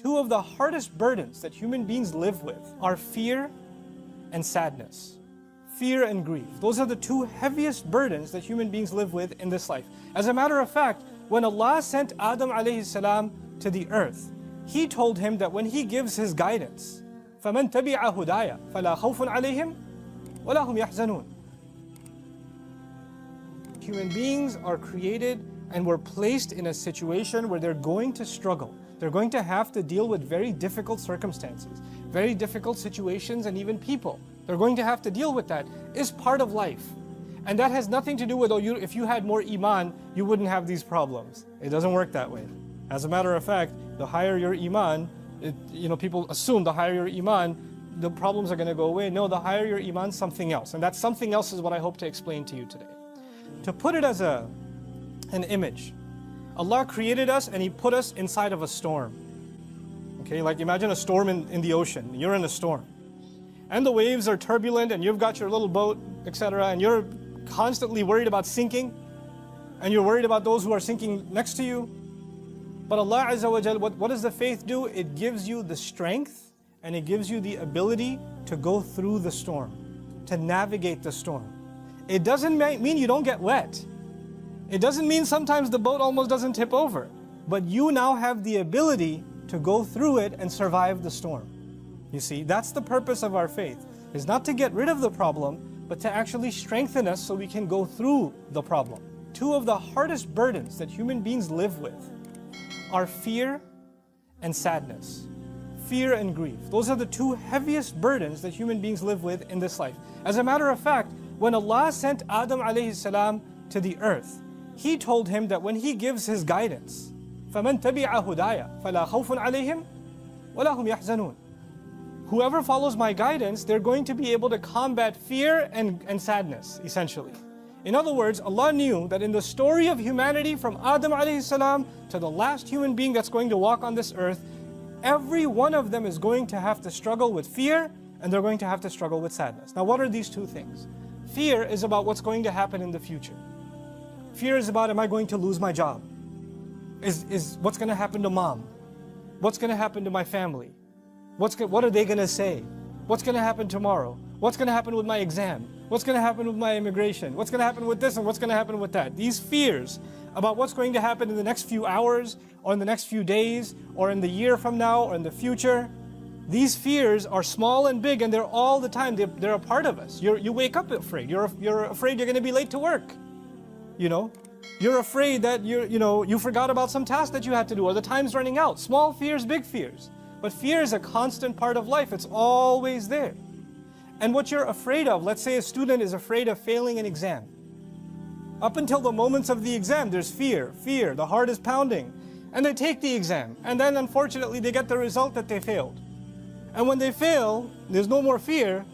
Two of the hardest burdens that human beings live with are fear and sadness. Fear and grief. Those are the two heaviest burdens that human beings live with in this life. As a matter of fact, when Allah sent Adam alayhi salam to the earth, He told him that when He gives His guidance, فَمَنْ تَبِعَ هُدَايَ فَلَا خَوْفٌ عَلَيْهِمْ وَلَا هُمْ يَحْزَنُونَ. Human beings are created and were placed in a situation where they're going to struggle. They're going to have to deal with very difficult circumstances, very difficult situations, and even people. They're going to have to deal with that. It's part of life. And that has nothing to do with, if you had more iman, you wouldn't have these problems. It doesn't work that way. As a matter of fact, the higher your iman, people assume the higher your iman, the problems are going to go away. No, the higher your iman, something else. And that something else is what I hope to explain to you today. To put it as an image, Allah created us and He put us inside of a storm. Okay, like imagine a storm in the ocean. You're in a storm. And the waves are turbulent and you've got your little boat, etc. And you're constantly worried about sinking. And you're worried about those who are sinking next to you. But Allah Azza wa Jal, what does the faith do? It gives you the strength and it gives you the ability to go through the storm, to navigate the storm. It doesn't mean you don't get wet. It doesn't mean sometimes the boat almost doesn't tip over. But you now have the ability to go through it and survive the storm. You see, that's the purpose of our faith. Is not to get rid of the problem, but to actually strengthen us so we can go through the problem. Two of the hardest burdens that human beings live with are fear and sadness. Fear and grief. Those are the two heaviest burdens that human beings live with in this life. As a matter of fact, when Allah sent Adam alayhi salam to the earth, He told him that when He gives His guidance, فَمَنْ تَبِعَ هُدَايَ فَلَا خَوْفٌ عَلَيْهِمْ وَلَا هُمْ يَحْزَنُونَ. Whoever follows my guidance, they're going to be able to combat fear and sadness, essentially. In other words, Allah knew that in the story of humanity from Adam alayhi salam to the last human being that's going to walk on this earth, every one of them is going to have to struggle with fear and they're going to have to struggle with sadness. Now what are these two things? Fear is about what's going to happen in the future. Fear is about, am I going to lose my job? Is what's going to happen to mom? What's going to happen to my family? What are they going to say? What's going to happen tomorrow? What's going to happen with my exam? What's going to happen with my immigration? What's going to happen with this and what's going to happen with that? These fears about what's going to happen in the next few hours or in the next few days or in the year from now or in the future, these fears are small and big and they're all the time. They're a part of us. You wake up afraid. You're afraid you're going to be late to work. You're afraid that you forgot about some task that you had to do or the time's running out. Small fears, big fears. But fear is a constant part of life. It's always there. And what you're afraid of, let's say a student is afraid of failing an exam. Up until the moments of the exam, there's fear, the heart is pounding. And they take the exam. And then unfortunately they get the result that they failed. And when they fail, there's no more fear,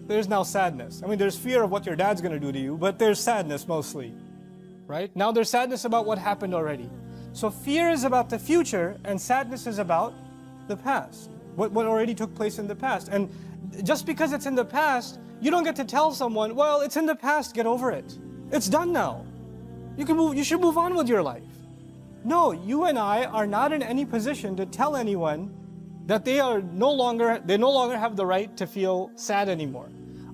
there's now sadness. I mean, there's fear of what your dad's going to do to you, but there's sadness mostly. Right? Now there's sadness about what happened already. So fear is about the future and sadness is about the past. What already took place in the past. And just because it's in the past, you don't get to tell someone, well, it's in the past, get over it. It's done now. You should move on with your life. No, you and I are not in any position to tell anyone that they no longer have the right to feel sad anymore.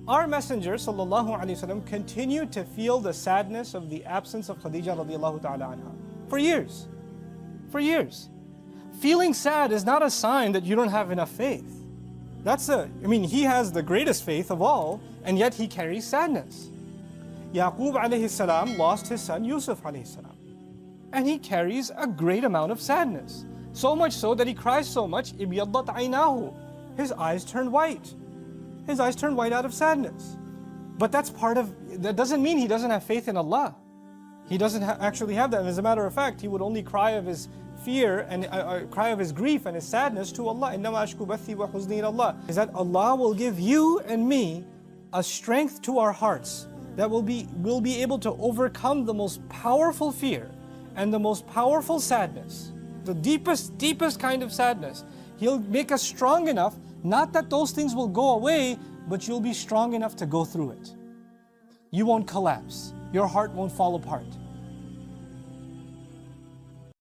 Our Messenger sallallahu alaihi wasallam continued to feel the sadness of the absence of Khadija radiallahu ta'ala anha for years. For years. Feeling sad is not a sign that you don't have enough faith. He has the greatest faith of all, and yet he carries sadness. Yaqub alayhi salam lost his son Yusuf alayhi salam. And he carries a great amount of sadness. So much so that he cries so much, ibyaddat aynahu. His eyes turned white. His eyes turned white out of sadness. But that doesn't mean he doesn't have faith in Allah. He doesn't actually have that. And as a matter of fact, he would only cry of his fear and cry of his grief and his sadness to Allah. إِنَّمَا أَشْكُو بَثِّي وَحُزْنِي إِلَى اللَّهِ. Is that Allah will give you and me a strength to our hearts that we'll be able to overcome the most powerful fear and the most powerful sadness, the deepest kind of sadness. He'll make us strong enough, not that those things will go away, but you'll be strong enough to go through it. You won't collapse. Your heart won't fall apart.